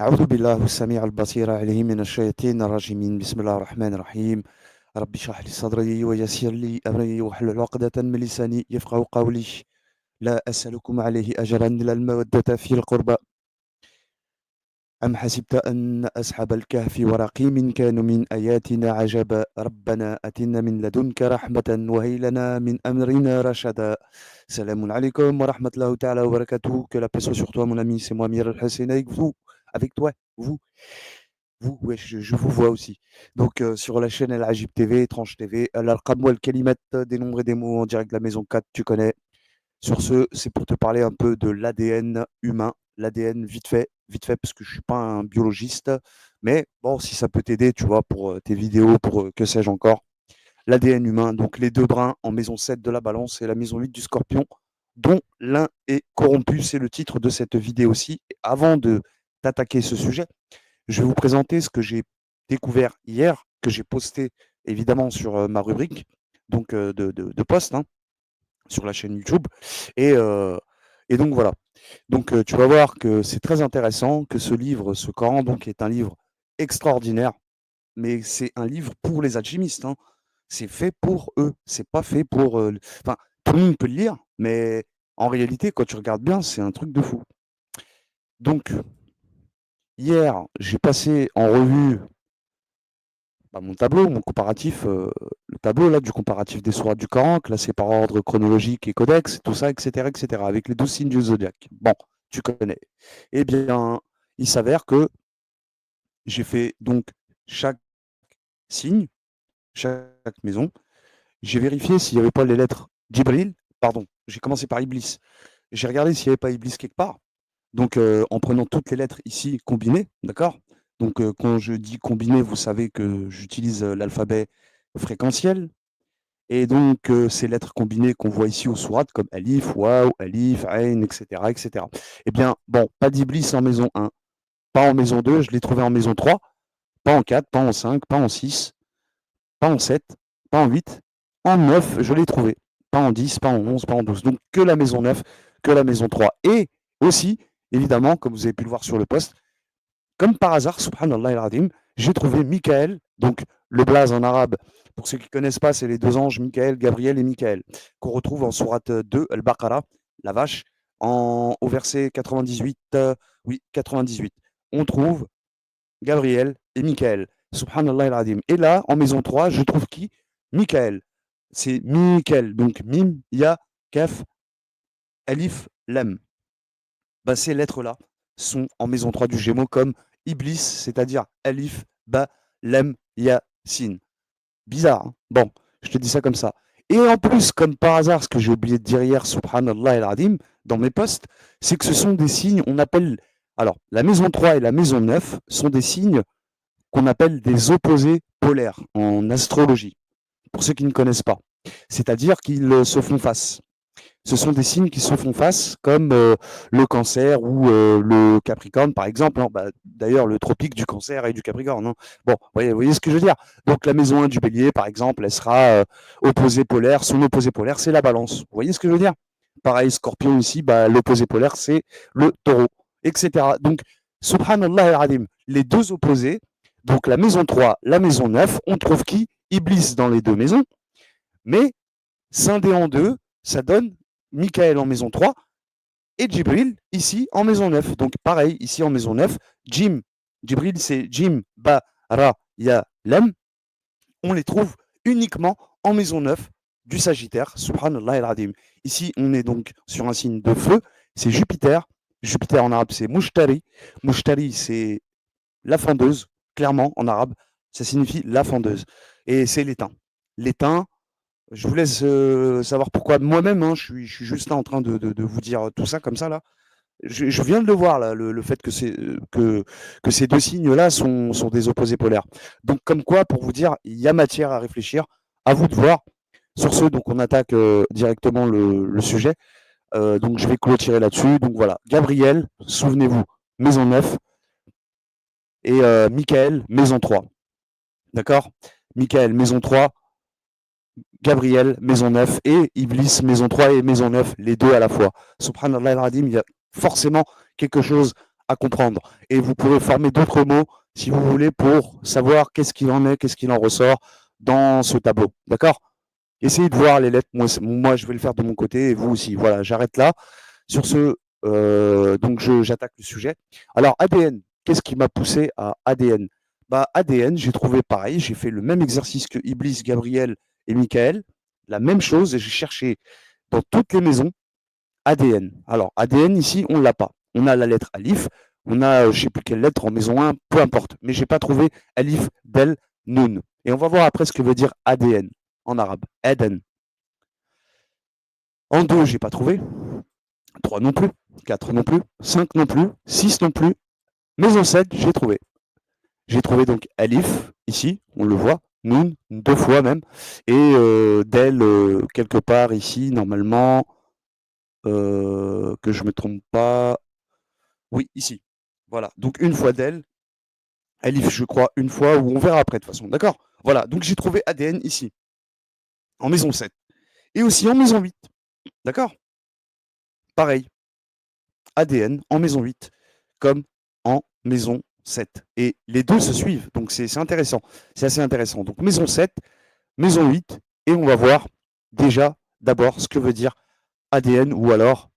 أعوذ بالله السميع البصير عليه من الشياطين الرجيمين بسم الله الرحمن الرحيم رب اشرح لي صدري ويسر لي أمري واحلل عقدة من لساني يفقه قولي لا أسألكم عليه أجرا إلا المودة في القربى أم حسبت أن أصحاب الكهف ورقيم كانوا من آياتنا عجبا ربنا أتنا من لدنك رحمة وهي لنا من أمرنا رشدا Salam alaikum wa rahmatullahi ta'ala wa barakatuh. Que la paix soit sur toi, mon ami. C'est moi, Mir Al-Hussein, avec vous, avec toi, ouais, je vous vois aussi. Donc, sur la chaîne Al-Ajib TV, Tranche TV, Al-Arqam wal Kalimat, des nombres et des mots en direct de la maison 4, tu connais. Sur ce, c'est pour te parler un peu de l'ADN humain. L'ADN, vite fait, parce que je suis pas un biologiste. Mais bon, si ça peut t'aider, tu vois, pour tes vidéos, pour que sais-je encore. L'ADN humain, donc les deux brins en maison 7 de la balance et la maison 8 du scorpion, dont l'un est corrompu. C'est le titre de cette vidéo-ci. Avant de t'attaquer ce sujet, je vais vous présenter ce que j'ai découvert hier, que j'ai posté évidemment sur ma rubrique donc de post hein, sur la chaîne YouTube. Et, euh, et donc voilà. Donc tu vas voir que c'est très intéressant, que ce livre, ce Coran, donc, est un livre extraordinaire, mais c'est un livre pour les alchimistes, hein. C'est fait pour eux, c'est pas fait pour. Enfin, tout le monde peut le lire, mais en réalité, quand tu regardes bien, c'est un truc de fou. Donc, hier, j'ai passé en revue mon tableau, mon comparatif, le tableau là du comparatif des sourates du Coran, classé par ordre chronologique et codex, tout ça, etc., avec les 12 signes du zodiaque. Bon, tu connais. Eh bien, il s'avère que j'ai fait donc chaque signe, chaque maison. J'ai vérifié s'il n'y avait pas les lettres Djibril, pardon, j'ai commencé par Iblis. J'ai regardé s'il n'y avait pas Iblis quelque part. Donc, en prenant toutes les lettres ici combinées, d'accord? Donc, quand je dis combiné, vous savez que j'utilise l'alphabet fréquentiel. Et donc, ces lettres combinées qu'on voit ici aux sourates, comme Alif, Waw, Alif, Ain, etc., etc. Eh bien, bon, pas d'Iblis en maison 1, pas en maison 2, je l'ai trouvé en maison 3, pas en 4, pas en 5, pas en 6, pas en 7, pas en 8, en 9, je l'ai trouvé. Pas en 10, pas en 11, pas en 12. Donc que la maison 9, que la maison 3. Et aussi, évidemment, comme vous avez pu le voir sur le poste, comme par hasard, subhanallah al-adim, j'ai trouvé Michael, donc le blaze en arabe. Pour ceux qui ne connaissent pas, c'est les deux anges, Michael, Gabriel et Michael, qu'on retrouve en sourate 2, Al-Baqarah, la vache, au verset 98, oui, 98. On trouve Gabriel et Michael. Subhanallah al-Adim. Et là, en maison 3, je trouve qui? Michael. C'est Michael. Donc, Mim, Ya, Kaf, Alif, Lam. Bah, ces lettres-là sont en maison 3 du Gémeaux comme Iblis, c'est-à-dire Alif, Ba, Lam, Ya, Sin. Bizarre, hein. Bon, je te dis ça comme ça. Et en plus, comme par hasard, ce que j'ai oublié de dire hier, subhanallah al-Adim, dans mes posts, c'est que ce sont des signes, on appelle. Alors, la maison 3 et la maison 9 sont des signes qu'on appelle des opposés polaires en astrologie, pour ceux qui ne connaissent pas. C'est-à-dire qu'ils se font face. Ce sont des signes qui se font face, comme le cancer ou le capricorne, par exemple, hein. Bah, d'ailleurs, le tropique du cancer et du capricorne, hein. Bon, vous voyez ce que je veux dire. Donc, la maison 1 du bélier, par exemple, elle sera opposée polaire. Son opposé polaire, c'est la balance. Vous voyez ce que je veux dire. Pareil, scorpion ici, bah, l'opposé polaire, c'est le taureau, etc. Donc, subhanallah al-adim, les deux opposés, donc la maison 3, la maison 9, on trouve qui? Iblis dans les deux maisons, mais scindé en deux, ça donne Michael en maison 3 et Djibril ici en maison 9. Donc pareil, ici en maison 9, Djibril c'est Jim, Ba, Ra, Ya, Lam. On les trouve uniquement en maison 9 du Sagittaire, subhanallah al-adim. Ici, on est donc sur un signe de feu, c'est Jupiter. Jupiter en arabe, c'est Mushtari. Mushtari, c'est la fendeuse, clairement en arabe, ça signifie la fendeuse. Et c'est l'étain. L'étain, je vous laisse savoir pourquoi moi-même, hein, je suis juste là en train de vous dire tout ça comme ça là. Je viens de le voir là, le fait que ces deux signes-là sont des opposés polaires. Donc comme quoi, pour vous dire, il y a matière à réfléchir, à vous de voir. Sur ce, donc on attaque directement le sujet. Donc je vais clôturer là-dessus. Donc voilà, Gabriel, souvenez-vous, maison 9 et Michael, maison 3. D'accord? Michael, maison 3, Gabriel, maison 9 et Iblis, maison 3 et maison 9, les deux à la fois. Subhanallah al-Adim, il y a forcément quelque chose à comprendre. Et vous pourrez former d'autres mots, si vous voulez, pour savoir qu'est-ce qu'il en est, qu'est-ce qu'il en ressort dans ce tableau. D'accord? Essayez de voir les lettres. Moi, je vais le faire de mon côté et vous aussi. Voilà, j'arrête là. Sur ce, donc j'attaque le sujet. Alors, ADN, qu'est-ce qui m'a poussé à ADN? Bah, ADN, j'ai trouvé pareil. J'ai fait le même exercice que Iblis, Gabriel et Michael. La même chose et j'ai cherché dans toutes les maisons ADN. Alors, ADN, ici, on ne l'a pas. On a la lettre Alif, on a je ne sais plus quelle lettre en maison 1, peu importe. Mais je n'ai pas trouvé Alif, Del, Nun. Et on va voir après ce que veut dire ADN en arabe. Eden. En 2, je n'ai pas trouvé. 3 non plus. 4 non plus. 5 non plus. 6 non plus. Mais en 7, j'ai trouvé. J'ai trouvé donc Alif, ici, on le voit. Nun, 2 fois même. Et Del, quelque part ici, normalement, que je ne me trompe pas. Oui, ici. Voilà. Donc une fois Del. Alif, je crois, une fois, ou on verra après de toute façon. D'accord? Voilà. Donc j'ai trouvé ADN ici, en maison 7. Et aussi en maison 8. D'accord? Pareil. ADN en maison 8, comme en maison 7. Et les deux se suivent. Donc c'est intéressant. C'est assez intéressant. Donc maison 7, maison 8, et on va voir déjà d'abord ce que veut dire ADN ou alors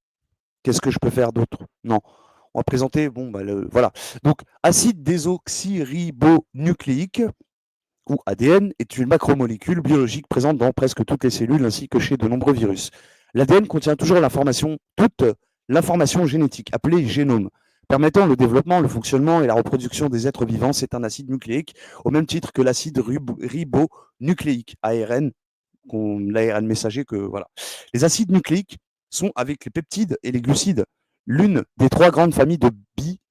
qu'est-ce que je peux faire d'autre. Non. On va présenter, bon, bah, voilà. Donc, acide désoxyribonucléique, ou ADN, est une macromolécule biologique présente dans presque toutes les cellules ainsi que chez de nombreux virus. L'ADN contient toujours toute l'information génétique, appelée génome, permettant le développement, le fonctionnement et la reproduction des êtres vivants. C'est un acide nucléique, au même titre que l'acide ribonucléique, ARN, l'ARN messager que voilà. Les acides nucléiques sont, avec les peptides et les glucides, l'une des 3 grandes familles de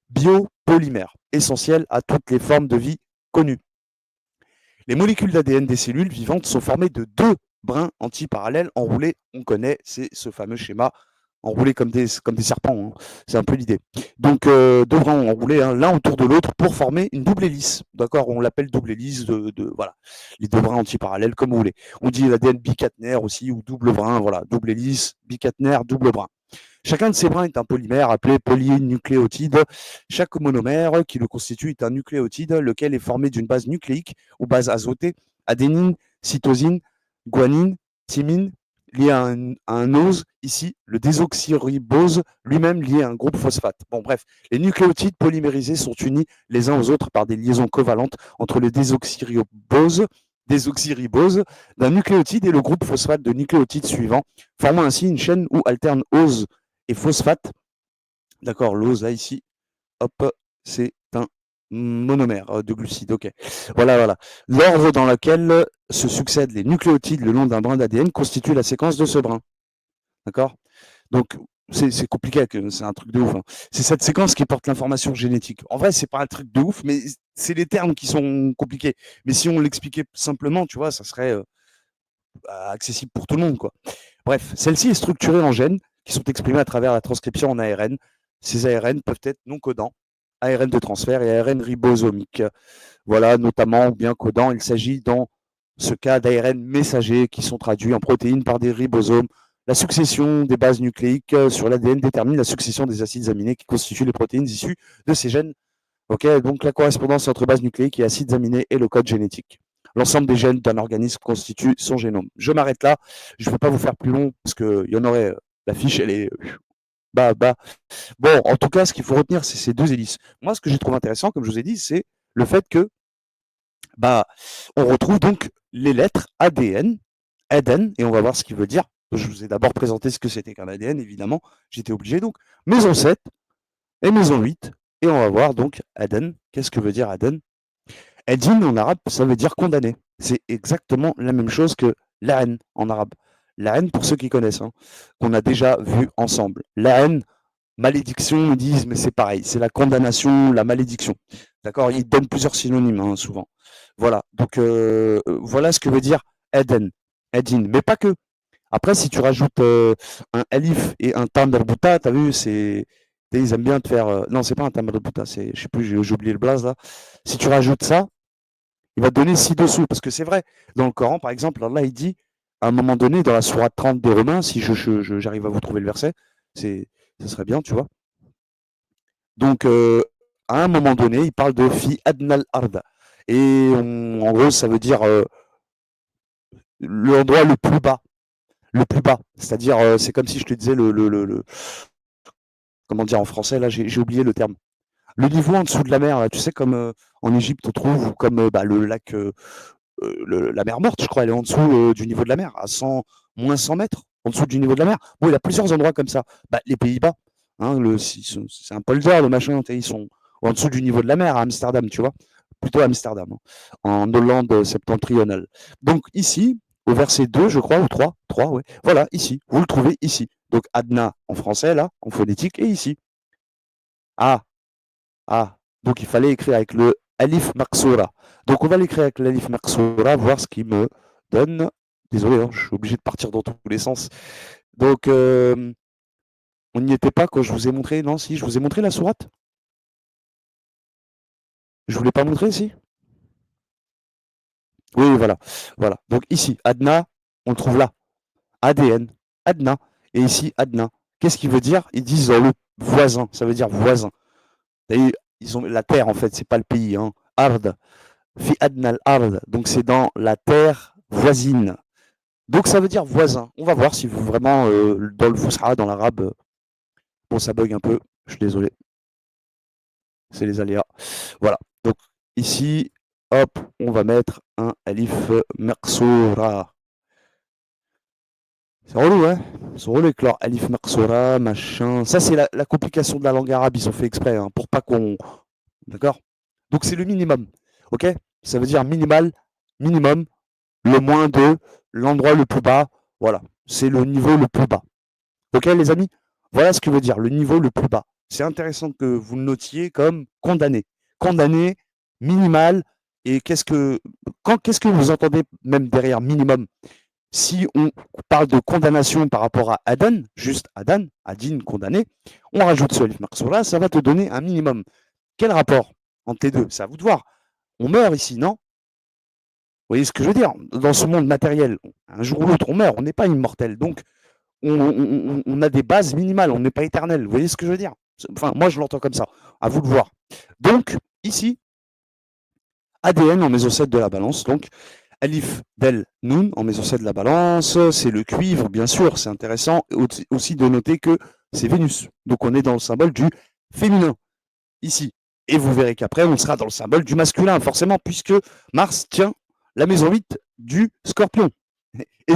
biopolymères, essentielles à toutes les formes de vie connues. Les molécules d'ADN des cellules vivantes sont formées de 2 brins antiparallèles enroulés. On connaît, c'est ce fameux schéma enroulés comme des serpents. Hein. C'est un peu l'idée. Donc, 2 brins enroulés, hein, l'un autour de l'autre, pour former une double hélice. D'accord? On l'appelle double hélice voilà. Les 2 brins antiparallèles, comme vous voulez. On dit l'ADN bicaténaire aussi, ou double brin, voilà. Double hélice, bicaténaire, double brin. Chacun de ces brins est un polymère appelé polynucléotide. Chaque monomère qui le constitue est un nucléotide, lequel est formé d'une base nucléique ou base azotée, adénine, cytosine, guanine, thymine, lié à un ose, ici, le désoxyribose, lui-même lié à un groupe phosphate. Bon, bref, les nucléotides polymérisés sont unis les uns aux autres par des liaisons covalentes entre le désoxyribose d'un nucléotide et le groupe phosphate de nucléotides suivant, formant ainsi une chaîne où alternent ose et phosphate. D'accord, l'ose là ici, hop, c'est un monomère de glucides. Ok, voilà. L'ordre dans lequel se succèdent les nucléotides le long d'un brin d'ADN constitue la séquence de ce brin. D'accord? Donc, c'est compliqué, c'est un truc de ouf. Hein. C'est cette séquence qui porte l'information génétique. En vrai, c'est pas un truc de ouf, mais c'est les termes qui sont compliqués. Mais si on l'expliquait simplement, tu vois, ça serait accessible pour tout le monde, quoi. Bref, celle-ci est structurée en gènes qui sont exprimés à travers la transcription en ARN. Ces ARN peuvent être non codants, ARN de transfert et ARN ribosomique. Voilà, notamment ou bien codants. Il s'agit dans ce cas d'ARN messagers qui sont traduits en protéines par des ribosomes. La succession des bases nucléiques sur l'ADN détermine la succession des acides aminés qui constituent les protéines issues de ces gènes. Okay, donc la correspondance entre base nucléique et acides aminés et le code génétique. L'ensemble des gènes d'un organisme constitue son génome. Je m'arrête là. Je ne vais pas vous faire plus long parce qu'il y en aurait. La fiche, elle est bas. Bon, en tout cas, ce qu'il faut retenir, c'est ces 2 hélices. Moi, ce que je trouve intéressant, comme je vous ai dit, c'est le fait que on retrouve donc les lettres ADN, ADN, et on va voir ce qu'il veut dire. Je vous ai d'abord présenté ce que c'était qu'un ADN, évidemment. J'étais obligé donc. Maison 7 et maison 8. Et on va voir donc Aden. Qu'est-ce que veut dire Aden? Edin en arabe, ça veut dire condamné. C'est exactement la même chose que la haine en arabe. La haine, pour ceux qui connaissent, hein, qu'on a déjà vu ensemble. La haine, malédiction, ils disent, mais c'est pareil, c'est la condamnation, la malédiction. D'accord? Ils donnent plusieurs synonymes, hein, souvent. Voilà. Donc, voilà ce que veut dire Eden. Edin. Mais pas que. Après, si tu rajoutes un alif et un tam tu as vu, ils aiment bien te faire. Non, c'est pas un tam c'est, je sais plus, j'ai oublié le blaze là. Si tu rajoutes ça, il va te donner ci-dessous. Parce que c'est vrai, dans le Coran, par exemple, Allah, il dit, à un moment donné, dans la sourate 30 des Romains, si j'arrive à vous trouver le verset, ça serait bien, tu vois. Donc, à un moment donné, il parle de fi adnal ard. Et en gros, ça veut dire l'endroit le plus bas. Le plus bas. C'est-à-dire, c'est comme si je te disais comment dire en français, là, j'ai oublié le terme. Le niveau en dessous de la mer, là, tu sais, comme en Égypte, on trouve, ou comme bah, le lac, la mer Morte, je crois, elle est en dessous du niveau de la mer, à 100, moins 100 mètres en dessous du niveau de la mer. Bon, il y a plusieurs endroits comme ça. Bah, les Pays-Bas, hein, c'est un polder, le machin, ils sont en dessous du niveau de la mer à Amsterdam, tu vois. Plutôt Amsterdam, hein, en Hollande septentrionale. Donc ici, au verset 2, je crois, ou 3, 3, ouais. Voilà, ici, vous le trouvez ici. Donc Adna en français, là, en phonétique, et ici. Ah, ah, donc il fallait écrire avec le alif maksoura. Donc on va l'écrire avec l'alif maksoura, voir ce qui me donne. Désolé, hein, je suis obligé de partir dans tous les sens. Donc on n'y était pas quand je vous ai montré. Non, si, je vous ai montré la sourate. Je vous l'ai pas montré, si. Oui, voilà. Voilà. Donc ici, Adna, on le trouve là. ADN, Adna. Et ici, Adna. Qu'est-ce qu'il veut dire? Ils disent le voisin. Ça veut dire voisin. Ils ont la terre, en fait, c'est pas le pays. Hein. Ard. Fi adnal ard, donc c'est dans la terre voisine. Donc ça veut dire voisin. On va voir si vous vraiment dans le Fusha, dans l'arabe, bon ça bug un peu, je suis désolé, c'est les aléas. Voilà, donc ici, hop, on va mettre un alif maqsoura. C'est relou, hein. Ils sont relous avec leur alif maqsoura, machin. Ça c'est la complication de la langue arabe, ils ont fait exprès, hein, pour pas qu'on... D'accord. Donc c'est le minimum, ok. Ça veut dire minimal, minimum, le moins de, l'endroit le plus bas, voilà, c'est le niveau le plus bas. Ok les amis? Voilà ce que veut dire le niveau le plus bas. C'est intéressant que vous le notiez comme condamné. Condamné, minimal, et qu'est-ce que vous entendez même derrière minimum? Si on parle de condamnation par rapport à Adan, juste Adan, Adin condamné, on rajoute ce alif marsoura, ça va te donner un minimum. Quel rapport entre les deux? C'est à vous de voir. On meurt ici, non? Vous voyez ce que je veux dire? Dans ce monde matériel, un jour ou l'autre, on meurt, on n'est pas immortel. Donc, on a des bases minimales, on n'est pas éternel. Vous voyez ce que je veux dire? Enfin, moi, je l'entends comme ça. À vous de voir. Donc, ici, ADN en méso 7 de la balance. Donc, Alif Del Nun en méso 7 de la balance. C'est le cuivre, bien sûr. C'est intéressant aussi de noter que c'est Vénus. Donc, on est dans le symbole du féminin, ici. Et vous verrez qu'après, on sera dans le symbole du masculin, forcément, puisque Mars tient la maison 8 du Scorpion. Et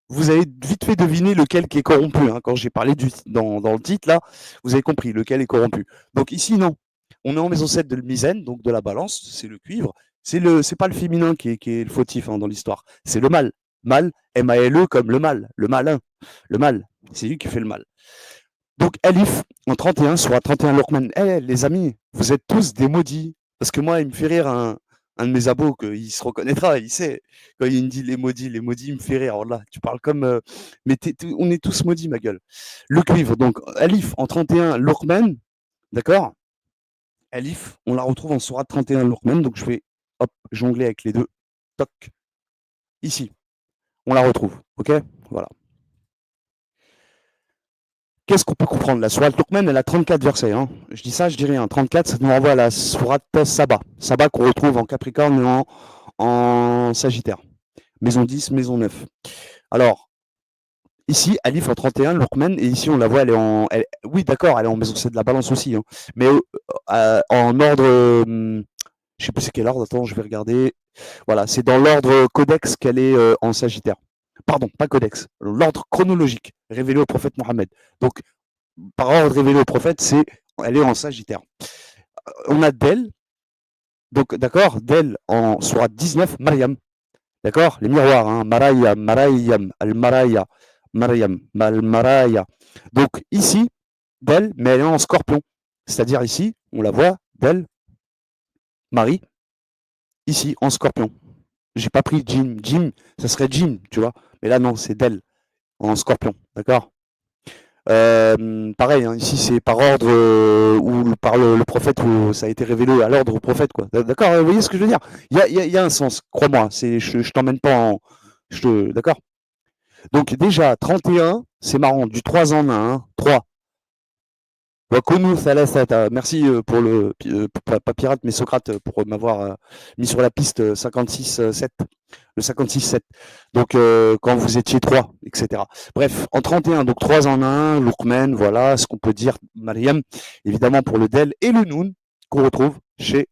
vous avez vite fait deviner lequel qui est corrompu. Hein. Quand j'ai parlé dans le titre, là, vous avez compris lequel est corrompu. Donc ici, non. On est en maison 7 de le Mizène, donc de la balance, c'est le cuivre. C'est pas le féminin qui est le fautif hein, dans l'histoire. C'est le mal. Mal, M-A-L-E comme le mal, le malin. Le mal, c'est lui qui fait le mal. Donc Alif, en 31, sur 31 Lokman. Les amis, vous êtes tous des maudits. Parce que moi, il me fait rire un de mes abos, il se reconnaîtra, il sait. Quand il me dit les maudits, il me fait rire. Alors là, tu parles comme... mais on est tous maudits, ma gueule. Le cuivre, donc Alif, en 31 Lokman, d'accord. Alif, on la retrouve en sourate 31 Lokman, donc je vais, hop, jongler avec les deux. Toc. Ici, on la retrouve, ok. Voilà. Qu'est-ce qu'on peut comprendre? La sourate Luqman, elle a 34 versets. Hein. Je dis ça, je dis rien. 34, ça nous renvoie à la sourate Saba. Saba qu'on retrouve en Capricorne et en Sagittaire. Maison 10, maison 9. Alors, ici, Alif en 31, Luqman, et ici, on la voit, oui, d'accord, elle est en maison 7 de la balance aussi. Hein. Mais en ordre... je sais plus c'est quel ordre, attends, je vais regarder. Voilà, c'est dans l'ordre codex qu'elle est en Sagittaire. Pardon, pas codex, l'ordre chronologique révélé au prophète Mohammed. Donc, par ordre révélé au prophète, elle est en Sagittaire. On a Del, donc d'accord, Del en sourate 19, Mariam, d'accord, les miroirs, hein, Maraya, Marayam, Al-Maraya, Mariam, Al-Maraya. Donc ici, Del, mais elle est en Scorpion, c'est-à-dire ici, on la voit, Del, Marie, ici en Scorpion. J'ai pas pris Jim, ça serait Jim, tu vois, mais là non, c'est Del en Scorpion, d'accord. Pareil, hein, ici c'est par ordre ou par le prophète où ça a été révélé à l'ordre au prophète, quoi. D'accord, vous voyez ce que je veux dire? Il y a un sens, crois-moi. Je t'emmène pas en, d'accord. Donc déjà 31, c'est marrant, du 3 en 1, hein, 3. Wakunu thalathata. Merci pour pas pirate, mais Socrate, pour m'avoir mis sur la piste 56-7, le 56-7. Donc, quand vous étiez 3, etc. Bref, en 31, donc 3 en 1, Luqman, voilà ce qu'on peut dire, Mariam, évidemment pour le Del et le Noun, qu'on retrouve chez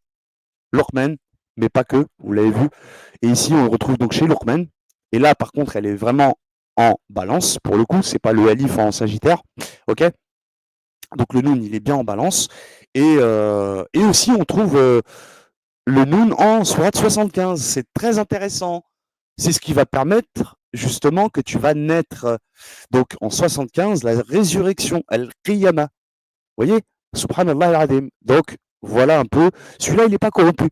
Luqman, mais pas que, vous l'avez vu. Et ici, on le retrouve donc chez Luqman. Et là, par contre, elle est vraiment en balance, pour le coup, c'est pas le Alif en Sagittaire, ok. Donc le Noun, il est bien en balance. Et aussi, on trouve le Noun en Sourate 75. C'est très intéressant. C'est ce qui va permettre justement que tu vas naître. Donc en 75, la résurrection, Al-Qiyamah. Vous voyez, Subhanallah al-Adim. Donc voilà un peu. Celui-là, il n'est pas corrompu.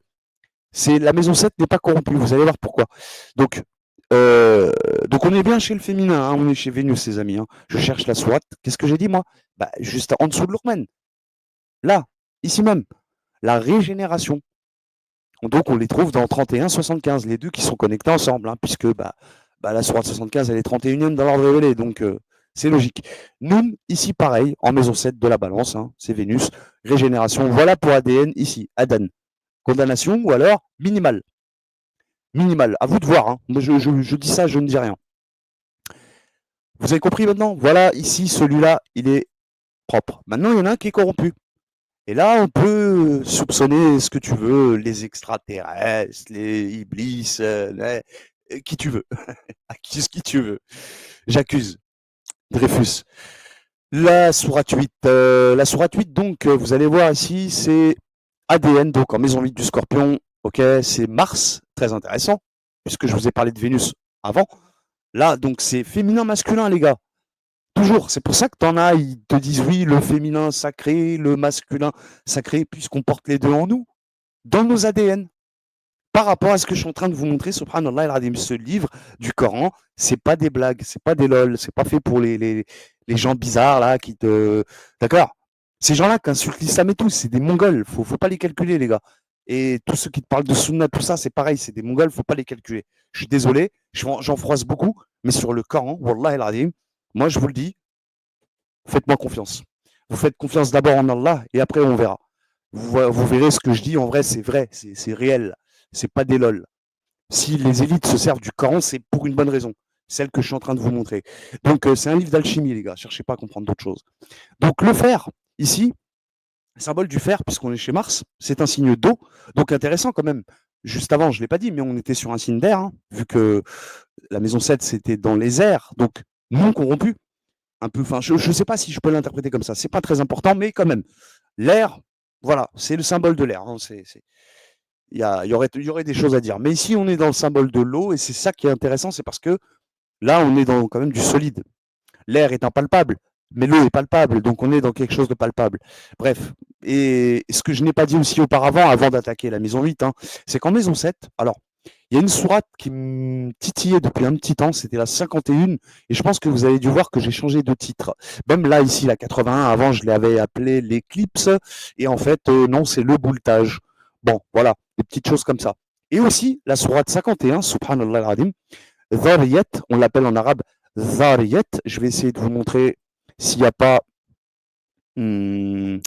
C'est la maison 7 n'est pas corrompue. Vous allez voir pourquoi. Donc, euh, donc on est bien chez le féminin. Hein, on est chez Vénus, les amis. Hein. Je cherche la sourate. Qu'est-ce que j'ai dit, moi? Bah, juste en dessous de Luqman. Là, ici même, la régénération. Donc on les trouve dans 31-75, les deux qui sont connectés ensemble, hein, puisque la sourate 75, elle est 31e dans l'ordre révélé, donc c'est logique. Noun, ici pareil, en maison 7 de la balance, hein, c'est Vénus, régénération, voilà pour ADN, ici, Adan. Condamnation ou alors minimale. Minimale, à vous de voir, hein. Moi je dis ça, je ne dis rien. Vous avez compris maintenant? Voilà, ici, celui-là, il est propre. Maintenant, il y en a un qui est corrompu. Et là, on peut soupçonner ce que tu veux, les extraterrestres, les iblis, qui tu veux. Accuse qui tu veux. J'accuse Dreyfus. La sourate 8, donc, vous allez voir ici, c'est ADN, donc en maison 8 du Scorpion. Ok, c'est Mars, très intéressant, puisque je vous ai parlé de Vénus avant. Là, donc, c'est féminin-masculin, les gars. Toujours. C'est pour ça que t'en as, ils te disent oui, le féminin sacré, le masculin sacré, puisqu'on porte les deux en nous, dans nos ADN. Par rapport à ce que je suis en train de vous montrer, subhanallah al-Adim, ce livre du Coran, c'est pas des blagues, c'est pas des lol, c'est pas fait pour les gens bizarres là qui te. D'accord. Ces gens-là qui insultent l'islam et tout, c'est des Mongols, faut pas les calculer, les gars. Et tous ceux qui te parlent de Sunna, tout ça, c'est pareil, c'est des Mongols, faut pas les calculer. Je suis désolé, j'en froisse beaucoup, mais sur le Coran, wallah al-Adim, moi je vous le dis, faites-moi confiance. Vous faites confiance d'abord en Allah et après on verra. Vous verrez ce que je dis, en vrai, c'est réel. C'est pas des lol. Si les élites se servent du Coran, c'est pour une bonne raison. Celle que je suis en train de vous montrer. Donc, c'est un livre d'alchimie, les gars. Cherchez pas à comprendre d'autres choses. Donc, le fer, ici, symbole du fer, puisqu'on est chez Mars, c'est un signe d'eau. Donc, intéressant quand même. Juste avant, je ne l'ai pas dit, mais on était sur un signe d'air, hein, vu que la maison 7, c'était dans les airs. Donc, non corrompu. Un peu, enfin, je ne sais pas si je peux l'interpréter comme ça. C'est pas très important, mais quand même. L'air, voilà, c'est le symbole de l'air. Hein, il y aurait des choses à dire. Mais ici, on est dans le symbole de l'eau, et c'est ça qui est intéressant, c'est parce que là, on est dans quand même du solide. L'air est impalpable, mais l'eau est palpable, donc on est dans quelque chose de palpable. Bref, et ce que je n'ai pas dit aussi auparavant, avant d'attaquer la maison 8, hein, c'est qu'en maison 7, alors, il y a une sourate qui me titillait depuis un petit temps, c'était la 51, et je pense que vous avez dû voir que j'ai changé de titre. Même là, ici, la 81, avant, je l'avais appelée l'éclipse, et en fait, non, c'est le bouletage. Bon, voilà, des petites choses comme ça. Et aussi, la sourate 51, subhanallah al-adim, Dhariyat, on l'appelle en arabe Dhariyat. Je vais essayer de vous montrer s'il n'y a pas un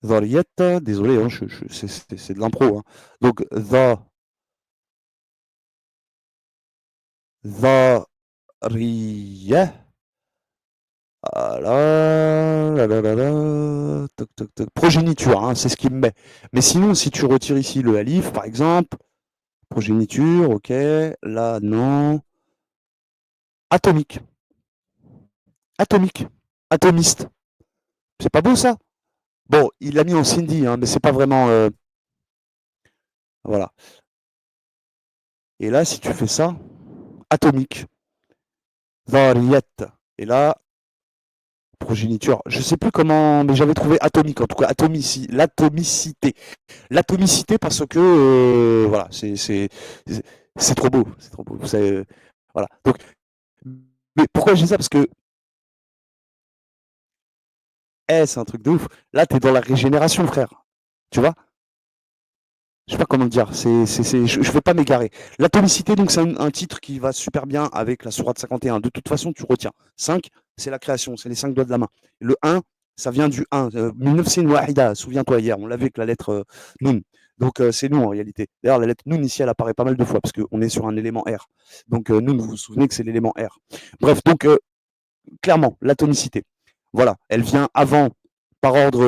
Dhariyat. Désolé, hein, c'est de l'impro. Hein. Donc, Dhariyat. Toc, toc, toc. Progéniture, hein, c'est ce qui me met. Mais sinon, si tu retires ici le alif, par exemple, progéniture, ok, là, non. Atomique. Atomique. Atomiste. C'est pas beau ça? Bon, il l'a mis en Cindy, hein, mais c'est pas vraiment. Voilà. Et là, si tu fais ça, atomique, Dhariyat. Et là, progéniture. Je sais plus comment, mais j'avais trouvé atomique, en tout cas, l'atomicité. L'atomicité parce que, voilà, c'est trop beau. C'est trop beau. Voilà. Donc, mais pourquoi je dis ça? Parce que, c'est un truc de ouf. Là, t'es dans la régénération, frère. Tu vois? Je sais pas comment le dire, je ne vais pas m'égarer. L'atomicité, donc, c'est un titre qui va super bien avec la sourate 51. De toute façon, tu retiens 5, c'est la création, c'est les 5 doigts de la main. Le 1, ça vient du 1. Min nafsin wahida, souviens-toi hier, on l'a vu avec la lettre Noun. Donc c'est nous en réalité. D'ailleurs, la lettre Noun ici, elle apparaît pas mal de fois parce qu'on est sur un élément R. Donc Noun, vous vous souvenez que c'est l'élément R. Bref, donc clairement, l'atomicité. Voilà, elle vient avant, par ordre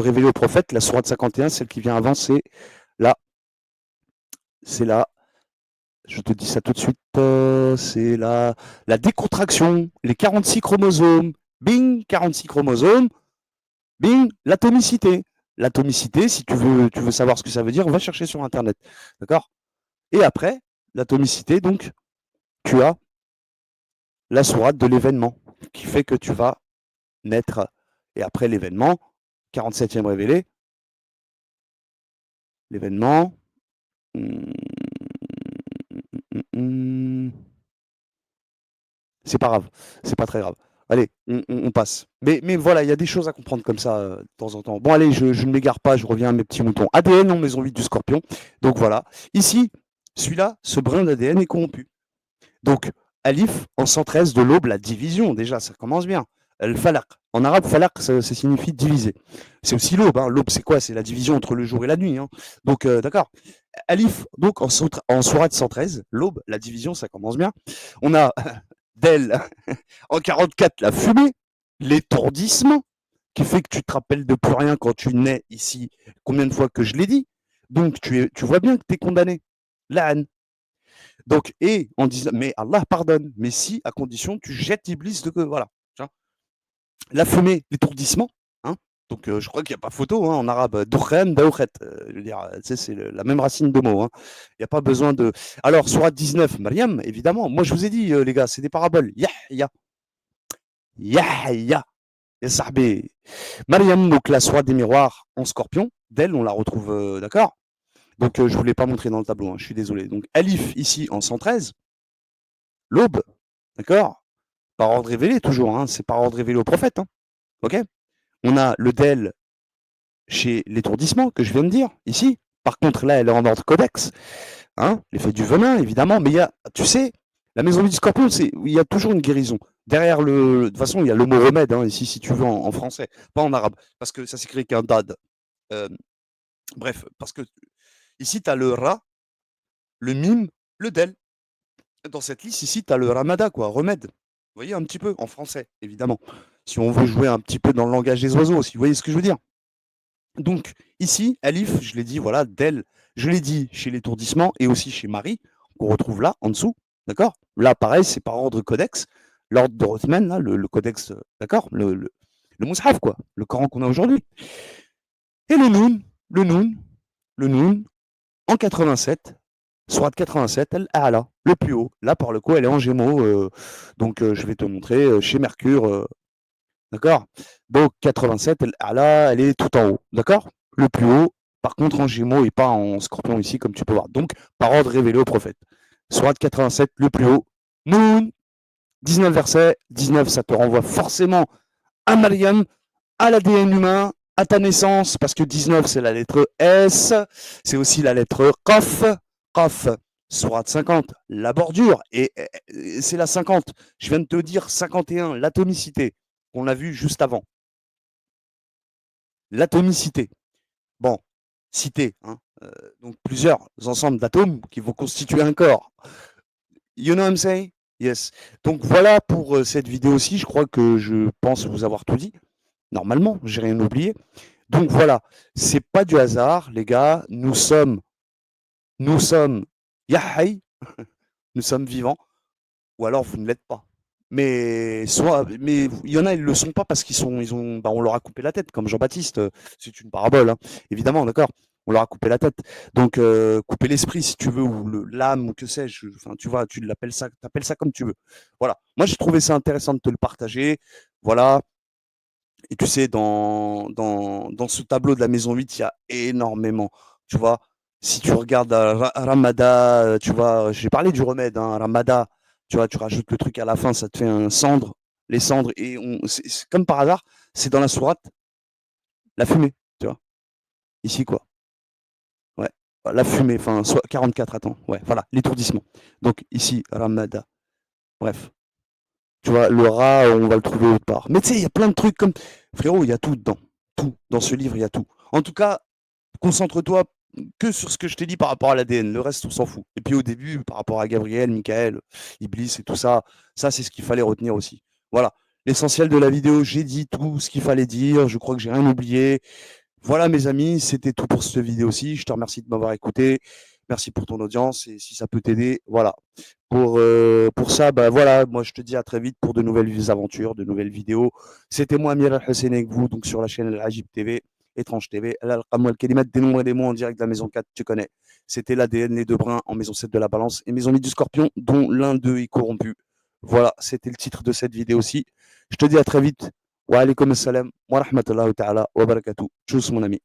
révélé au prophète, la sourate 51, celle qui vient avant, là, c'est là, je te dis ça tout de suite, c'est la décontraction, les 46 chromosomes, bing, 46 chromosomes, bing, l'atomicité. L'atomicité, si tu veux savoir ce que ça veut dire, va chercher sur Internet. D'accord? Et après, l'atomicité, donc, tu as la sourate de l'événement, qui fait que tu vas naître. Et après l'événement, 47e révélé, l'événement. C'est pas grave, c'est pas très grave. Allez, on passe. Mais voilà, il y a des choses à comprendre comme ça de temps en temps. Bon, allez, je ne m'égare pas, je reviens à mes petits moutons. ADN en maison 8 du scorpion. Donc voilà. Ici, celui-là, ce brin d'ADN est corrompu. Donc, Alif en 113 de l'aube, la division, déjà, ça commence bien. Le falaq. En arabe, falaq, ça signifie diviser. C'est aussi l'aube. Hein. L'aube, c'est quoi? C'est la division entre le jour et la nuit. Hein. Donc, d'accord. Alif, donc en sourate 113, l'aube, la division, ça commence bien. On a d'elle en 44, la fumée, l'étourdissement, qui fait que tu te rappelles de plus rien quand tu nais ici. Combien de fois que je l'ai dit? Donc, tu vois bien que tu es condamné. L'âne. Donc, et en disant, mais Allah pardonne, mais si, à condition, tu jettes Iblis de que, voilà. La fumée, l'étourdissement, hein. Donc, je crois qu'il n'y a pas photo hein, en arabe. Doukhan, daoukhet. Je veux dire, c'est la même racine de mots. Hein. Il n'y a pas besoin de. Alors, Sourate 19, Mariam, évidemment. Moi, je vous ai dit, les gars, c'est des paraboles. Yahya. Yahya. Ya sahbi. Mariam, donc la sourate des miroirs en scorpion. D'elle, on la retrouve, d'accord. Donc, je ne vous l'ai pas montré dans le tableau. Hein, je suis désolé. Donc, Alif, ici, en 113. L'aube, d'accord. Par ordre révélé, toujours. Hein, c'est par ordre révélé au prophète. Hein, ok. On a le del chez l'étourdissement que je viens de dire ici. Par contre, là, elle est en ordre codex. Hein, l'effet du venin, évidemment. Mais il y a, tu sais, la maison du scorpion, il y a toujours une guérison. Derrière de toute façon, il y a le mot remède, hein, ici, si tu veux, en français, pas en arabe, parce que ça s'écrit qu'un dad. Euh, bref, parce que ici, tu as le ra, le mime, le del. Dans cette liste, ici, tu as le ramada, quoi, remède. Vous voyez, un petit peu, en français, évidemment. Si on veut jouer un petit peu dans le langage des oiseaux, si vous voyez ce que je veux dire. Donc, ici, Alif, je l'ai dit, voilà, Del, je l'ai dit chez l'étourdissement et aussi chez Marie, qu'on retrouve là, en dessous, d'accord. Là, pareil, c'est par ordre codex, l'ordre de Rothman, là, le codex, d'accord, le Mus'haf, quoi, le Coran qu'on a aujourd'hui. Et le Noun, en 87, Sourate 87, Al-A'la, le plus haut. Là, par le coup, elle est en Gémeaux, donc je vais te montrer chez Mercure, d'accord. Donc 87, Al-A'la, elle est tout en haut, d'accord. Le plus haut, par contre en Gémeaux et pas en Scorpion ici, comme tu peux voir. Donc, par ordre révélé au prophète. Sourate 87, le plus haut. Noun, 19 versets. 19, ça te renvoie forcément à Mariam, à l'ADN humain, à ta naissance, parce que 19, c'est la lettre S, c'est aussi la lettre Qaf. Qaf, Sourate 50, la bordure, et c'est la 50. Je viens de te dire 51, l'atomicité, qu'on a vu juste avant. L'atomicité. Bon, cité, hein, donc plusieurs ensembles d'atomes qui vont constituer un corps. You know what I'm saying? Yes. Donc voilà pour cette vidéo-ci. Je crois que je pense vous avoir tout dit. Normalement, j'ai rien oublié. Donc voilà, c'est pas du hasard, les gars. Nous sommes Yahai, nous sommes vivants, ou alors vous ne l'êtes pas. Mais il y en a, ils le sont pas parce on leur a coupé la tête, comme Jean-Baptiste. C'est une parabole, hein, évidemment, d'accord. On leur a coupé la tête. Donc couper l'esprit, si tu veux, ou l'âme, ou que sais-je. Enfin, tu vois, tu l'appelles ça, t'appelles ça comme tu veux. Voilà. Moi, j'ai trouvé ça intéressant de te le partager. Voilà. Et tu sais, dans ce tableau de la maison 8, il y a énormément. Tu vois, si tu regardes Ramada, tu vois, j'ai parlé du remède, hein, Ramada, tu vois, tu rajoutes le truc à la fin, ça te fait un cendre, les cendres, et c'est comme par hasard, c'est dans la sourate, la fumée, tu vois, ici quoi. Ouais, la fumée, enfin, soit 44, attends, ouais, voilà, l'étourdissement. Donc ici, Ramada, bref. Tu vois, le rat, on va le trouver autre part. Mais tu sais, il y a plein de trucs comme frérot, il y a tout dedans. Tout. Dans ce livre, il y a tout. En tout cas, concentre-toi que sur ce que je t'ai dit par rapport à l'ADN. Le reste, on s'en fout. Et puis au début, par rapport à Gabriel, Michael, Iblis et tout ça, ça, c'est ce qu'il fallait retenir aussi. Voilà. L'essentiel de la vidéo, j'ai dit tout ce qu'il fallait dire. Je crois que j'ai rien oublié. Voilà, mes amis, c'était tout pour cette vidéo-ci. Je te remercie de m'avoir écouté. Merci pour ton audience. Et si ça peut t'aider, voilà. Pour ça, bah voilà, moi je te dis à très vite pour de nouvelles aventures, de nouvelles vidéos. C'était moi, Amir Al-Hussein, avec vous, donc sur la chaîne Al-Ajib TV, Étrange TV. Al Kalimat, des mots en direct de la maison 4, tu connais. C'était l'ADN, les deux brins en maison 7 de la Balance et maison 8 du Scorpion, dont l'un d'eux est corrompu. Voilà, c'était le titre de cette vidéo-ci. Je te dis à très vite. Wa alaikum assalam wa rahmatullahi ta'ala wa barakatuh. Tchuss, mon ami.